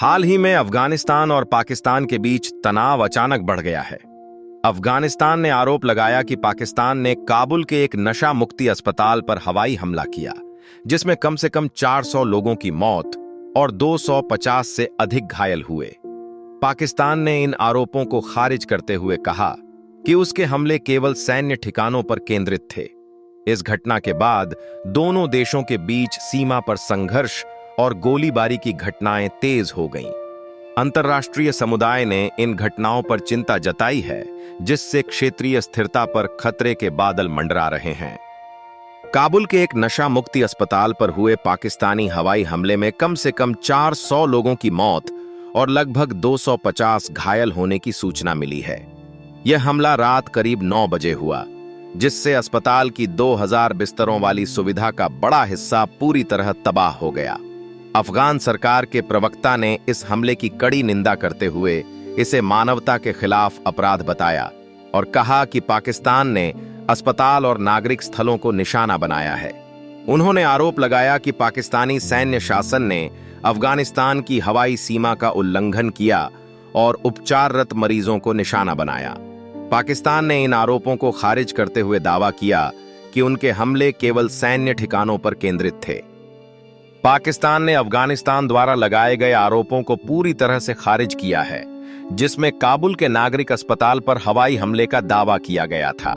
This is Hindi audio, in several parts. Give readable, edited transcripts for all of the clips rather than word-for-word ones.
हाल ही में अफगानिस्तान और पाकिस्तान के बीच तनाव अचानक बढ़ गया है। अफगानिस्तान ने आरोप लगाया कि पाकिस्तान ने काबुल के एक नशा मुक्ति अस्पताल पर हवाई हमला किया, जिसमें कम से कम 400 लोगों की मौत और 250 से अधिक घायल हुए। पाकिस्तान ने इन आरोपों को खारिज करते हुए कहा कि उसके हमले केवल सैन्य ठिकानों पर केंद्रित थे। इस घटना के बाद दोनों देशों के बीच सीमा पर संघर्ष और गोलीबारी की घटनाएं तेज हो गईं। अंतर्राष्ट्रीय समुदाय ने इन घटनाओं पर चिंता जताई है, जिससे क्षेत्रीय स्थिरता पर खतरे के बादल मंडरा रहे हैं। काबुल के एक नशा मुक्ति अस्पताल पर हुए पाकिस्तानी हवाई हमले में कम से कम 400 लोगों की मौत और लगभग 250 घायल होने की सूचना मिली है। यह हमला रात करीब 9 बजे हुआ, जिससे अस्पताल की 2000 बिस्तरों वाली सुविधा का बड़ा हिस्सा पूरी तरह तबाह हो गया। अफगान सरकार के प्रवक्ता ने इस हमले की कड़ी निंदा करते हुए इसे मानवता के खिलाफ अपराध बताया और कहा कि पाकिस्तान ने अस्पताल और नागरिक स्थलों को निशाना बनाया है। उन्होंने आरोप लगाया कि पाकिस्तानी सैन्य शासन ने अफगानिस्तान की हवाई सीमा का उल्लंघन किया और उपचाररत मरीजों को निशाना बनाया। पाकिस्तान ने इन आरोपों को खारिज करते हुए दावा किया कि उनके हमले केवल सैन्य ठिकानों पर केंद्रित थे। पाकिस्तान ने अफगानिस्तान द्वारा लगाए गए आरोपों को पूरी तरह से खारिज किया है, जिसमें काबुल के नागरिक अस्पताल पर हवाई हमले का दावा किया गया था।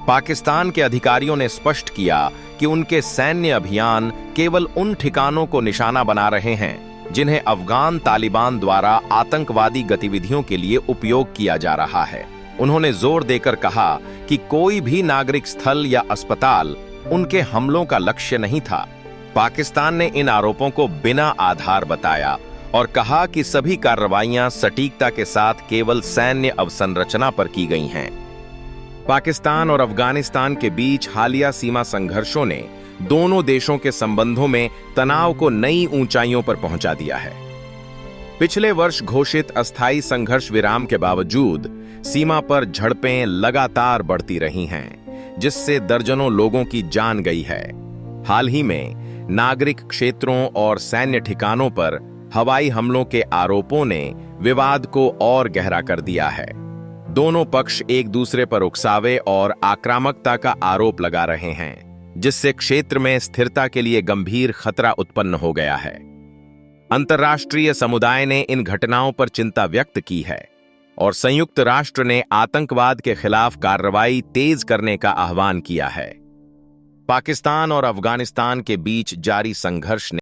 पाकिस्तान के अधिकारियों ने स्पष्ट किया कि उनके सैन्य अभियान केवल उन ठिकानों को निशाना बना रहे हैं जिन्हें अफगान तालिबान द्वारा आतंकवादी गतिविधियों के लिए उपयोग किया जा रहा है। उन्होंने जोर देकर कहा कि कोई भी नागरिक स्थल या अस्पताल उनके हमलों का लक्ष्य नहीं था। पाकिस्तान ने इन आरोपों को बिना आधार बताया और कहा कि सभी कार्रवाइयां सटीकता के साथ केवल सैन्य अवसंरचना पर की गई हैं। पाकिस्तान और अफगानिस्तान के बीच हालिया सीमा संघर्षों ने दोनों देशों के संबंधों में तनाव को नई ऊंचाइयों पर पहुंचा दिया है। पिछले वर्ष घोषित अस्थायी संघर्ष विराम के बावजूद सीमा पर झड़पें लगातार बढ़ती रही हैं, जिससे दर्जनों लोगों की जान गई है। हाल ही में नागरिक क्षेत्रों और सैन्य ठिकानों पर हवाई हमलों के आरोपों ने विवाद को और गहरा कर दिया है। दोनों पक्ष एक दूसरे पर उकसावे और आक्रामकता का आरोप लगा रहे हैं, जिससे क्षेत्र में स्थिरता के लिए गंभीर खतरा उत्पन्न हो गया है। अंतर्राष्ट्रीय समुदाय ने इन घटनाओं पर चिंता व्यक्त की है और संयुक्त राष्ट्र ने आतंकवाद के खिलाफ कार्रवाई तेज करने का आह्वान किया है। पाकिस्तान और अफगानिस्तान के बीच जारी संघर्ष ने